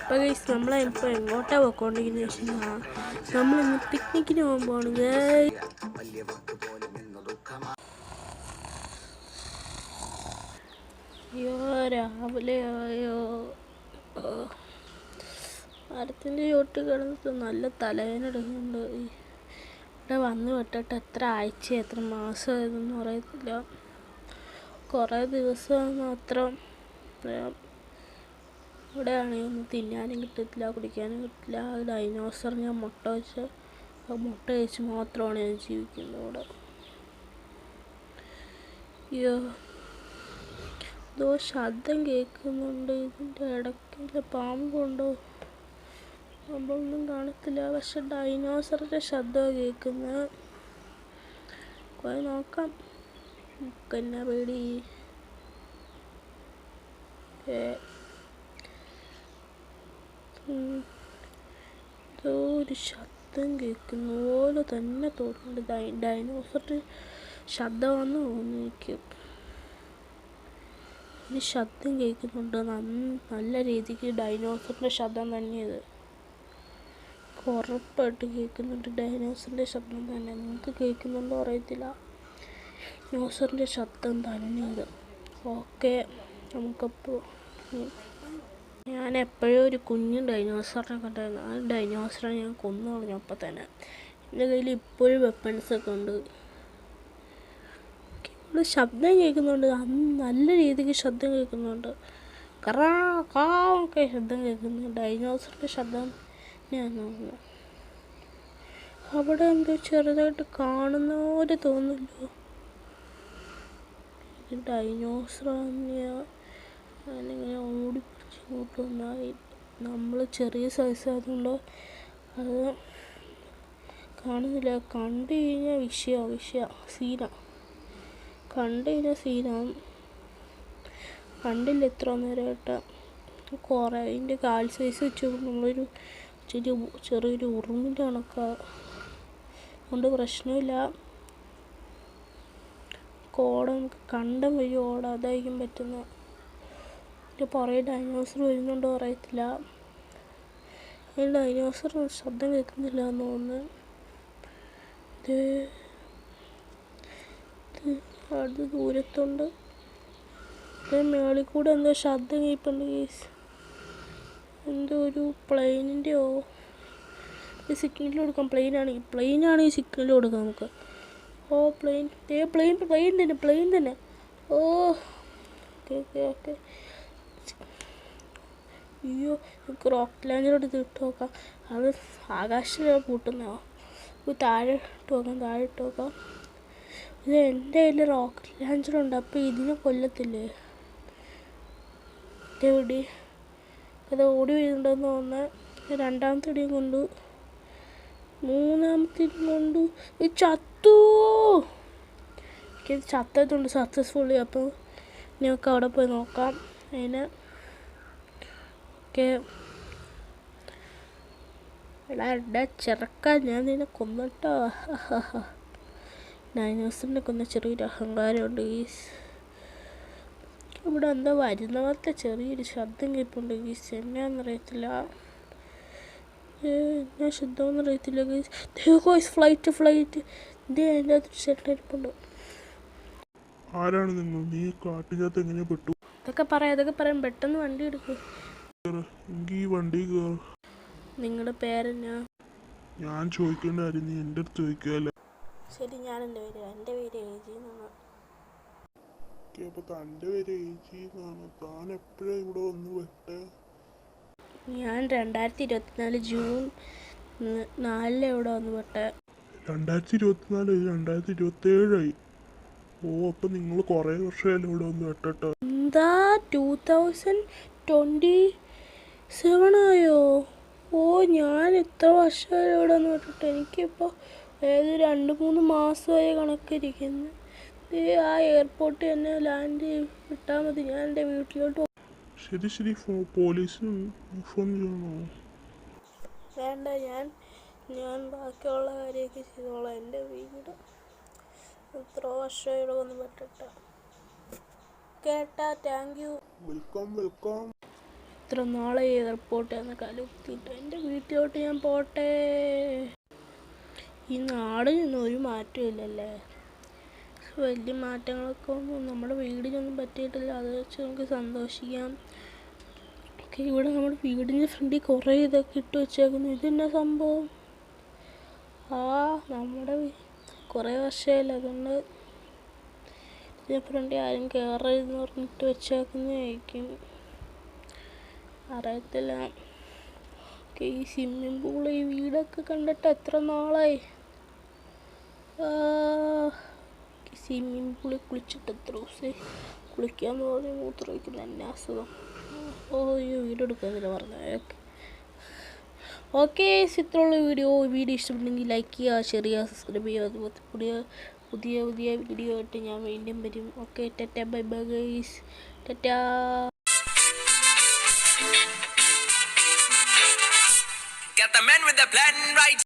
അപ്പോൾ ഗൈസ് നമ്മളിപ്പോൾ എങ്ങോട്ടാണ് പോയിക്കൊണ്ടിരിക്കുന്നത് വെച്ചാൽ നമ്മളിന്ന് പിക്നിക്കിന് പോകാൻ പോകണം. അയ്യോ രാവിലെ ആയോ, മരത്തിൻ്റെ ചോട്ട് കിടന്നിട്ട് നല്ല തലവേദന എടുക്കുന്നുണ്ട്. ഇവിടെ വന്ന് വിട്ടിട്ട് എത്ര ആഴ്ച എത്ര മാസമായതെന്ന് അറിയത്തില്ല. കുറേ ദിവസം മാത്രം. ഇവിടെ ആണെങ്കിൽ ഒന്നും തിന്നാനും കിട്ടത്തില്ല, കുടിക്കാനും കിട്ടില്ല. ഡൈനോസർ ഞാൻ മുട്ട വെച്ച് ആ മുട്ട കഴിച്ച് മാത്രമാണ് ഞാൻ ജീവിക്കുന്നത് ഇവിടെ. അയ്യോ എന്തോ ശബ്ദം കേൾക്കുന്നുണ്ട്. ഇതിൻ്റെ ഇടയ്ക്കില്ല പാമ്പുണ്ടോ? പാമ്പൊന്നും കാണത്തില്ല, പക്ഷെ ഡൈനോസറിൻ്റെ ശബ്ദമാണ് കേൾക്കുന്നത്. പോയി നോക്കാം. നമുക്കെന്നാ പേടി. എന്തോ ഒരു ശബ്ദം കേൾക്കുന്ന പോലെ തന്നെ തോന്നുന്നുണ്ട്. ഡൈനോസറിൻ്റെ ശബ്ദമാണെന്ന് തോന്നുന്നു എനിക്ക്. ഈ ശബ്ദം കേൾക്കുന്നുണ്ട്, നല്ല രീതിക്ക് ഡൈനോസറിൻ്റെ ശബ്ദം തന്നെയത്. ഉറപ്പായിട്ട് കേൾക്കുന്നുണ്ട്, ഡൈനോസറിൻ്റെ ശബ്ദം തന്നെ. നിങ്ങൾക്ക് കേൾക്കുന്നുണ്ടോ അറിയത്തില്ല, ഡൈനോസറിൻ്റെ ശബ്ദം തന്നെയത്. ഓക്കെ, നമുക്കപ്പോൾ ഞാൻ എപ്പോഴും ഒരു കുഞ്ഞു ഡൈനോസറിനെ കണ്ടായിരുന്നു. ആ ഡൈനോസറെ ഞാൻ കൊന്നു കളഞ്ഞു അപ്പം തന്നെ. എൻ്റെ കയ്യിൽ ഇപ്പോഴും വെപ്പൺസൊക്കെ ഉണ്ട്. ഇവിടെ ശബ്ദം കേൾക്കുന്നുണ്ട്, നല്ല രീതിക്ക് ശബ്ദം കേൾക്കുന്നുണ്ട്. ഒക്കെ ശബ്ദം കേൾക്കുന്നു. ഡൈനോസറിൻ്റെ ശബ്ദം ഞാൻ തോന്നുന്നു. അവിടെ എന്തോ ചെറുതായിട്ട് കാണുന്ന പോലെ തോന്നുന്നല്ലോ. ഡൈനോസർ ഞാനിങ്ങനെ ഓടിപ്പിടിച്ച് കൂട്ടുണ്ടായി. നമ്മൾ ചെറിയ സൈസായതുകൊണ്ട് അത് കാണുന്നില്ല. കണ്ടു കഴിഞ്ഞാൽ സീനാണ്. കണ്ടു കഴിഞ്ഞാൽ സീനാണ്. കണ്ടില്ല എത്ര നേരമായിട്ട്. കുറേ അതിൻ്റെ കാൽ സൈസ് വെച്ച് നമ്മളൊരു ചെറിയൊരു ഉറുമ്പിൻ്റെ കണക്കാ. അതുകൊണ്ട് പ്രശ്നമില്ല. നമുക്ക് കണ്ടം വഴി ഓടാം, അതായിരിക്കും പറ്റുന്നത്. ഇതിൻ്റെ പുറകെ ഡൈനോസർ വരുന്നുണ്ടോ അറിയത്തില്ല. ഡൈനോസർ ശബ്ദം കേൾക്കുന്നില്ല എന്ന് തോന്നുന്നു. അത് ദൂരത്തുണ്ട്. മേളിൽ കൂടെ എന്തോ ശബ്ദം കേൾപ്പുണ്ട്. എന്തോ ഒരു പ്ലെയിനിൻ്റെയോ സിഗ്നൽ കൊടുക്കാം. പ്ലെയിനാണെങ്കിൽ സിഗ്നൽ കൊടുക്കാം നമുക്ക്. ഓ പ്ലെയിൻ തന്നെ. ഓ ഓക്കെ. അയ്യോ, നമുക്ക് റോക്കറ്റ് ലാൻഡർ എടുത്ത് ഇട്ട് നോക്കാം. അത് ആകാശത്തിലാണ് പൂട്ടുന്നോ. താഴെ ഇട്ട് നോക്കാം. ഇത് എൻ്റെ കയ്യിൽ റോക്കറ്റ് ലാൻഡറുണ്ട്. അപ്പോൾ ഇതിനെ കൊല്ലത്തില്ലേ? എവിടെ അത് ഓടി വരുന്നുണ്ടെന്ന് തോന്നുന്നത്. രണ്ടാമത്തെ ഇടിയും കൊണ്ടു, മൂന്നാമത്തെ ഇടിയും കൊണ്ടു. ചത്തു. എനിക്കത് ചത്തതുണ്ട് സക്സസ്ഫുള്ളി. അപ്പോൾ ഞങ്ങൾക്ക് അവിടെ പോയി നോക്കാം അതിന്. ഓക്കെ എടാ ചെറുക്കാൻ, ഞാൻ നിന്നെ കൊന്നിട്ടോ. ഡൈനോസറിനെ കൊന്ന ചെറിയൊരു അഹങ്കാരമുണ്ട്. ഇവിടെ എന്താ വരുന്നവത്തെ ചെറിയൊരു ശബ്ദം കേൾപ്പുണ്ട്. എന്നാന്നറിയത്തില്ല, എന്നാ ശബ്ദമെന്ന് അറിയത്തില്ല. ഫ്ലൈറ്റ് ഇത് അതിൻ്റെ അകത്ത് സെറ്റായിരിപ്പുണ്ട്. ആരാണ് നിങ്ങൾ? നീ കാട്ടിനകത്ത് എങ്ങനെ പെട്ടു? ഇതൊക്കെ പറയാം. പെട്ടെന്ന് വണ്ടി എടുക്കും. വണ്ടി കയറ. നിങ്ങളുടെ പേരെന്നാ? ഞാൻ ചോദിക്കേണ്ട കാര്യം നീ എൻ്റെ അടുത്ത് ചോദിക്കുകയല്ലേ. ശരി, ഞാൻ എൻ്റെ പേര് ഏജി എന്നാണ്. അപ്പോൾ തൻ്റെ പേര് ഏജി എന്നാണ്. താൻ എപ്പോഴാണ് ഇവിടെ വന്ന് പെട്ടേ? ഞാൻ 2024 ജൂൺ 4 ഇവിടെ വന്ന് പെട്ടേ. 2024 2027 ഓ, അപ്പം നിങ്ങൾ കുറേ വർഷമായാലും ഇവിടെ വന്ന് പെട്ടോ. എന്താ 2027 ആയോ? ഓ, ഞാൻ എത്ര വർഷമായി ഇവിടെ വന്ന് പെട്ടിട്ട്. എനിക്കിപ്പോൾ 2-3 മാസമായി കണക്കിരിക്കുന്നു. ആ എയർപോർട്ടിൽ തന്നെ ലാൻഡ് വിട്ടാൽ മതി, ഞാൻ എൻ്റെ വീട്ടിലോട്ട് പോകും. ശരി, പോലീസിന് ഇൻഫോം ചെയ്യണോ? വേണ്ട, ഞാൻ ബാക്കിയുള്ള കാര്യമൊക്കെ ചെയ്തോളാം. എൻ്റെ വീട് എത്ര വർഷമായി ഇവിടെ വന്ന് പെട്ടിട്ട്. കേട്ടാ, താങ്ക് യു. വെൽക്കം. എത്ര നാളെ എയർപോർട്ടിൽ നിന്ന് കലുത്തിയിട്ട് എൻ്റെ വീട്ടിലോട്ട് ഞാൻ പോട്ടെ. ഈ നാടിനൊന്നും ഒരു മാറ്റവും ഇല്ലല്ലേ. വലിയ മാറ്റങ്ങളൊക്കെ ഒന്നും നമ്മുടെ വീടിനൊന്നും പറ്റിയിട്ടില്ല. അത് വെച്ച് നമുക്ക് സന്തോഷിക്കാം. ഓക്കെ, ഇവിടെ നമ്മുടെ വീടിൻ്റെ ഫ്രണ്ടിൽ കുറേ ഇതൊക്കെ ഇട്ട് വെച്ചേക്കുന്നു. ഇതെന്നാ സംഭവം? നമ്മുടെ കുറേ വർഷമായില്ല, അതുകൊണ്ട് ഇതിൻ്റെ ഫ്രണ്ടിൽ ആരും കയറരുതെന്ന് പറഞ്ഞിട്ട് വെച്ചേക്കുന്നതായിരിക്കും, അറിയത്തില്ല. ഓക്കെ, ഈ സ്വിമ്മിംഗ് പൂൾ, ഈ വീടൊക്കെ കണ്ടിട്ട് എത്ര നാളായി. സ്വിമ്മിംഗ് പൂളിൽ കുളിച്ചിട്ട് എത്ര ദിവസമായി. കുളിക്കാന്ന് പറഞ്ഞ് മൂത്രം വയ്ക്കുന്ന എന്നെ അസുഖം. ഈ വീഡിയോ എടുക്കാന്നില്ല പറഞ്ഞത്. ഓക്കെ, ഇത്രയുള്ള വീഡിയോ ഇഷ്ടപ്പെട്ടെങ്കിൽ ലൈക്ക് ചെയ്യുക, ഷെയർ ചെയ്യുക, സബ്സ്ക്രൈബ് ചെയ്യുക. അതുപോലെ പുതിയ വീഡിയോ ആയിട്ട് ഞാൻ വീണ്ടും വരും. Okay, Tata, bye bye guys, Tata. Got the man with the plan right.